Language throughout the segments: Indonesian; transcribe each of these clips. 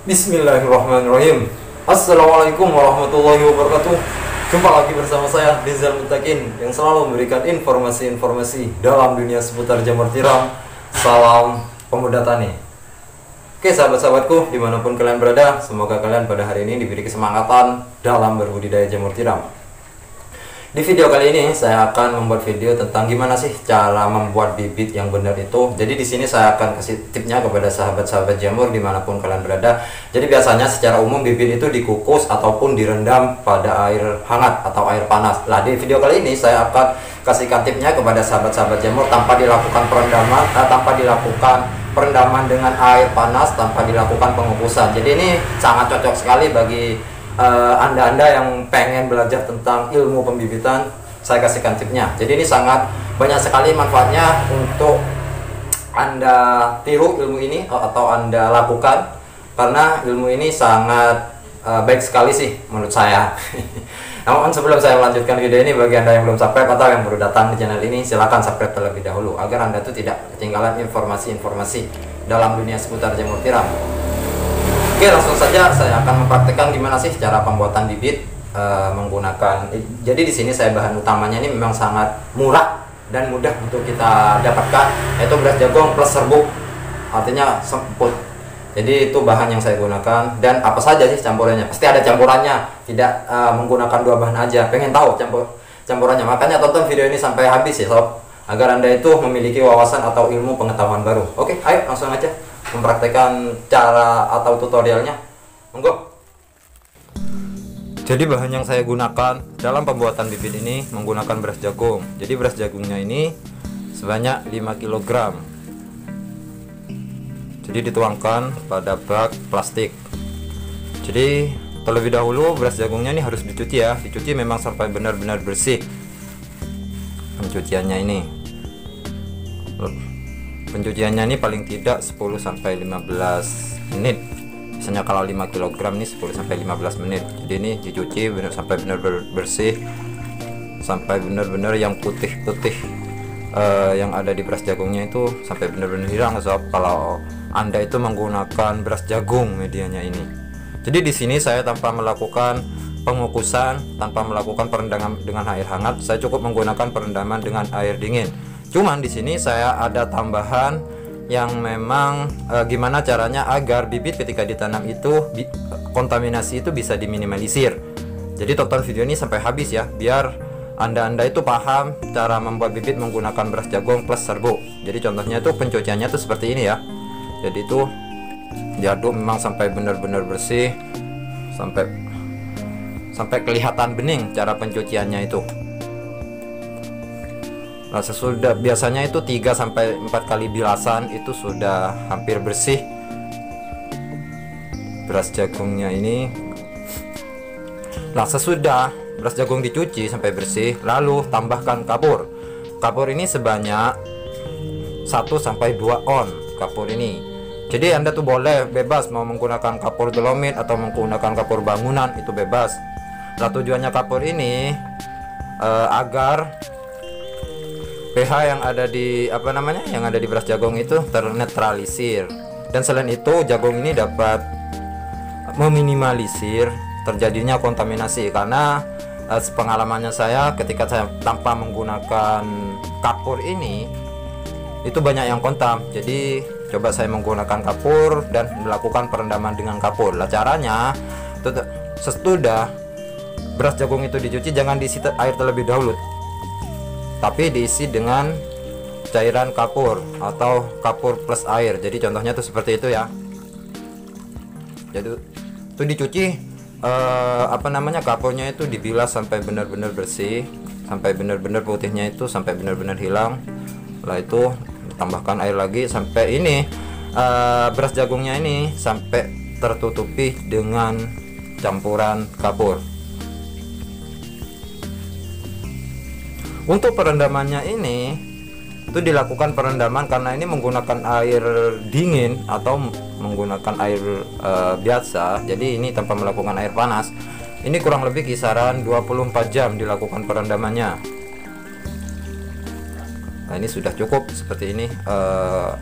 Bismillahirrahmanirrahim. Assalamualaikum warahmatullahi wabarakatuh. Jumpa lagi bersama saya Rizal Mutakin yang selalu memberikan informasi-informasi dalam dunia seputar jamur tiram. Salam pemuda tani. Oke sahabat-sahabatku dimanapun kalian berada, semoga kalian pada hari ini diberi kesemangatan dalam berbudidaya jamur tiram. Di video kali ini saya akan membuat video tentang gimana sih cara membuat bibit yang benar itu. Jadi di sini saya akan kasih tipnya kepada sahabat-sahabat jamur dimanapun kalian berada. Jadi biasanya secara umum bibit itu dikukus ataupun direndam pada air hangat atau air panas. Nah di video kali ini saya akan kasihkan tipnya kepada sahabat-sahabat jamur tanpa dilakukan perendaman dengan air panas, tanpa dilakukan pengukusan. Jadi ini sangat cocok sekali bagi anda-anda yang pengen belajar tentang ilmu pembibitan. Saya kasihkan tipnya. Jadi ini sangat banyak sekali manfaatnya untuk anda tiru ilmu ini atau anda lakukan, karena ilmu ini sangat baik sekali sih menurut saya. Namun sebelum saya melanjutkan video ini, bagi anda yang belum subscribe atau yang baru datang di channel ini, silahkan subscribe terlebih dahulu agar anda tuh tidak ketinggalan informasi-informasi dalam dunia seputar jamur tiram. Oke, langsung saja saya akan mempraktekkan gimana sih cara pembuatan bibit menggunakan. Jadi di sini saya bahan utamanya ini memang sangat murah dan mudah untuk kita dapatkan, yaitu beras jagung plus serbuk, artinya semput. Jadi itu bahan yang saya gunakan. Dan apa saja sih campurannya? Pasti ada campurannya, tidak menggunakan dua bahan aja. Pengen tahu campurannya? Makanya tonton video ini sampai habis ya sob, agar anda itu memiliki wawasan atau ilmu pengetahuan baru. Oke, ayo langsung aja mempraktekkan cara atau tutorialnya. Monggo. Jadi bahan yang saya gunakan dalam pembuatan bibit ini menggunakan beras jagung. Jadi beras jagungnya ini sebanyak 5 kg. Jadi dituangkan pada bak plastik. Jadi terlebih dahulu beras jagungnya ini harus dicuci ya. Dicuci memang sampai benar-benar bersih. Pencuciannya ini, ini paling tidak 10-15 menit. Misalnya kalau 5 kg ini 10-15 menit. Jadi ini dicuci sampai benar-benar bersih, sampai benar-benar yang putih-putih yang ada di beras jagungnya itu sampai benar-benar hilang sob, kalau anda itu menggunakan beras jagung medianya ini. Jadi di sini saya tanpa melakukan pengukusan, tanpa melakukan perendaman dengan air hangat, saya cukup menggunakan perendaman dengan air dingin. Cuman di sini saya ada tambahan yang memang gimana caranya agar bibit ketika ditanam itu kontaminasi itu bisa diminimalisir. Jadi tonton video ini sampai habis ya, biar anda itu paham cara membuat bibit menggunakan beras jagung plus serbuk. Jadi contohnya itu pencuciannya tuh seperti ini ya. Jadi itu diaduk memang sampai benar-benar bersih, sampai kelihatan bening cara pencuciannya itu. Nah, sesudah biasanya itu 3-4 kali bilasan itu sudah hampir bersih beras jagungnya ini. Nah, sesudah beras jagung dicuci sampai bersih, lalu tambahkan kapur. Kapur ini sebanyak 1-2 on kapur ini. Jadi anda tuh boleh bebas mau menggunakan kapur dolomit atau menggunakan kapur bangunan, itu bebas. Nah, tujuannya kapur ini agar pH yang ada di yang ada di beras jagung itu ternetralisir, dan selain itu jagung ini dapat meminimalisir terjadinya kontaminasi. Karena pengalamannya saya ketika saya tanpa menggunakan kapur ini itu banyak yang kontam. Jadi coba saya menggunakan kapur dan melakukan perendaman dengan kapur. Lah caranya sesudah beras jagung itu dicuci, jangan diisi air terlebih dahulu, tapi diisi dengan cairan kapur atau kapur plus air. Jadi contohnya tuh seperti itu ya. Jadi itu dicuci kapurnya itu dibilas sampai benar-benar bersih, sampai benar-benar putihnya itu sampai benar-benar hilang. Setelah itu tambahkan air lagi sampai ini beras jagungnya ini sampai tertutupi dengan campuran kapur. Untuk perendamannya ini itu dilakukan perendaman karena ini menggunakan air dingin atau menggunakan air biasa. Jadi ini tanpa melakukan air panas. Ini kurang lebih kisaran 24 jam dilakukan perendamannya. Nah, ini sudah cukup seperti ini,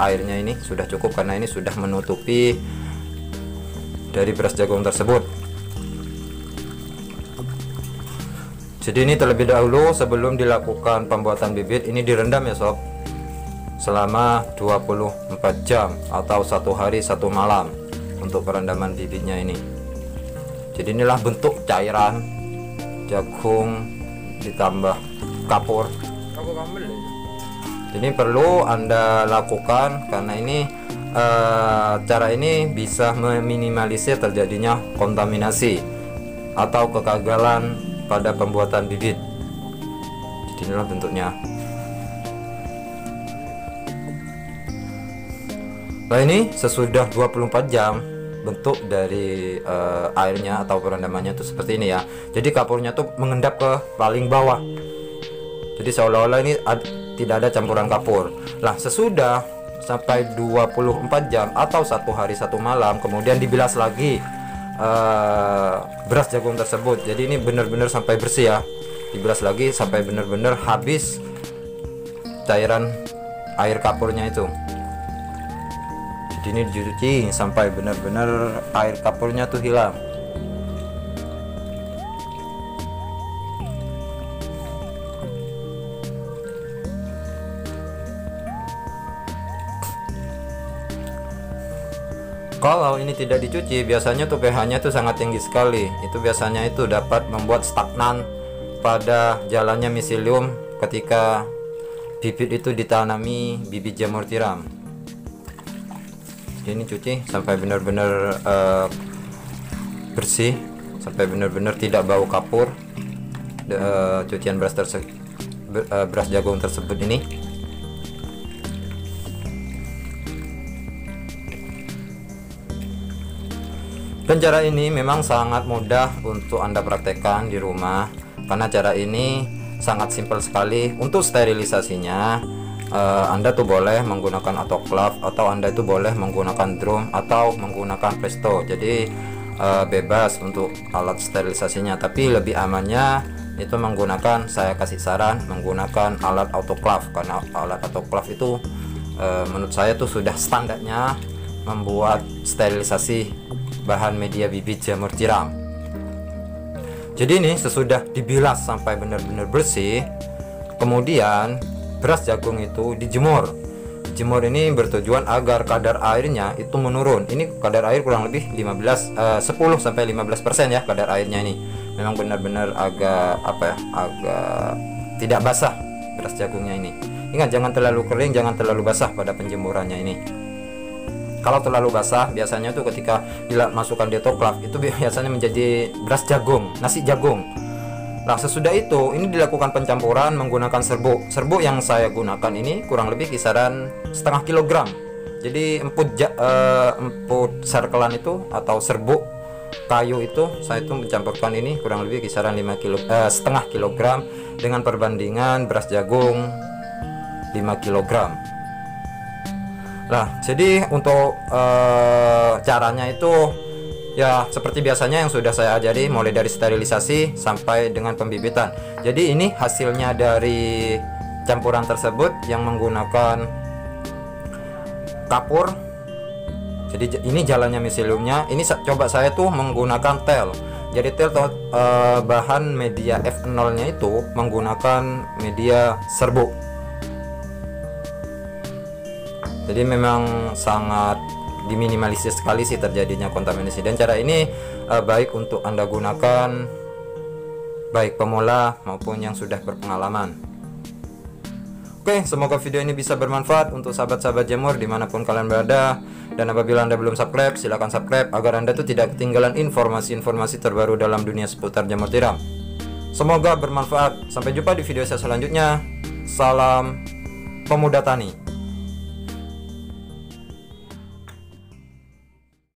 airnya ini sudah cukup karena ini sudah menutupi dari beras jagung tersebut. Jadi ini terlebih dahulu sebelum dilakukan pembuatan bibit, ini direndam ya sob, selama 24 jam atau 1 hari 1 malam untuk perendaman bibitnya ini. Jadi inilah bentuk cairan jagung ditambah kapur. Ini perlu Anda lakukan karena ini cara ini bisa meminimalisir terjadinya kontaminasi atau kegagalan pada pembuatan bibit. Jadi inilah bentuknya. Nah ini sesudah 24 jam bentuk dari airnya atau perendamannya itu seperti ini ya. Jadi kapurnya tuh mengendap ke paling bawah. Jadi seolah-olah ini tidak ada campuran kapur. Nah sesudah sampai 24 jam atau 1 hari 1 malam kemudian dibilas lagi beras jagung tersebut. Jadi ini benar-benar sampai bersih ya, dibilas lagi sampai benar-benar habis cairan air kapurnya itu. Jadi ini dicuci sampai benar-benar air kapurnya tuh hilang. Kalau ini tidak dicuci, biasanya tuh pH-nya tuh sangat tinggi sekali. Itu biasanya itu dapat membuat stagnan pada jalannya miselium ketika bibit itu ditanami bibit jamur tiram. Ini cuci sampai benar-benar bersih, sampai benar-benar tidak bau kapur. Cucian beras jagung tersebut ini. Dan cara ini memang sangat mudah untuk Anda praktekkan di rumah karena cara ini sangat simpel sekali. Untuk sterilisasinya Anda tuh boleh menggunakan autoclave atau Anda itu boleh menggunakan drum atau menggunakan presto. Jadi bebas untuk alat sterilisasinya, tapi lebih amannya itu menggunakan, saya kasih saran menggunakan alat autoclave karena alat autoclave itu menurut saya tuh sudah standarnya membuat sterilisasi bahan media bibit jamur tiram. Jadi ini sesudah dibilas sampai benar-benar bersih, kemudian beras jagung itu dijemur. Jemur ini bertujuan agar kadar airnya itu menurun. Ini kadar air kurang lebih 10 sampai 15% ya kadar airnya ini. Memang benar-benar agak agak tidak basah beras jagungnya ini. Ingat, jangan terlalu kering, jangan terlalu basah pada penjemurannya ini. Kalau terlalu basah biasanya tuh ketika dimasukkan di autoclave itu biasanya menjadi beras jagung, nasi jagung. Nah sesudah itu ini dilakukan pencampuran menggunakan serbuk. Serbuk yang saya gunakan ini kurang lebih kisaran setengah kilogram. Jadi emput serkelan itu atau serbuk kayu itu saya itu mencampurkan ini kurang lebih kisaran setengah kilogram dengan perbandingan beras jagung 5 kilogram. Nah jadi untuk caranya itu ya seperti biasanya yang sudah saya ajari, mulai dari sterilisasi sampai dengan pembibitan. Jadi ini hasilnya dari campuran tersebut yang menggunakan kapur. Jadi ini jalannya miseliumnya. Ini coba saya tuh menggunakan tel. Jadi tel bahan media F0 nya itu menggunakan media serbuk. Jadi memang sangat diminimalisir sekali sih terjadinya kontaminasi, dan cara ini baik untuk Anda gunakan baik pemula maupun yang sudah berpengalaman. Oke, semoga video ini bisa bermanfaat untuk sahabat-sahabat jamur dimanapun kalian berada. Dan apabila Anda belum subscribe, silahkan subscribe agar Anda tuh tidak ketinggalan informasi-informasi terbaru dalam dunia seputar jamur tiram. Semoga bermanfaat. Sampai jumpa di video saya selanjutnya. Salam pemuda tani.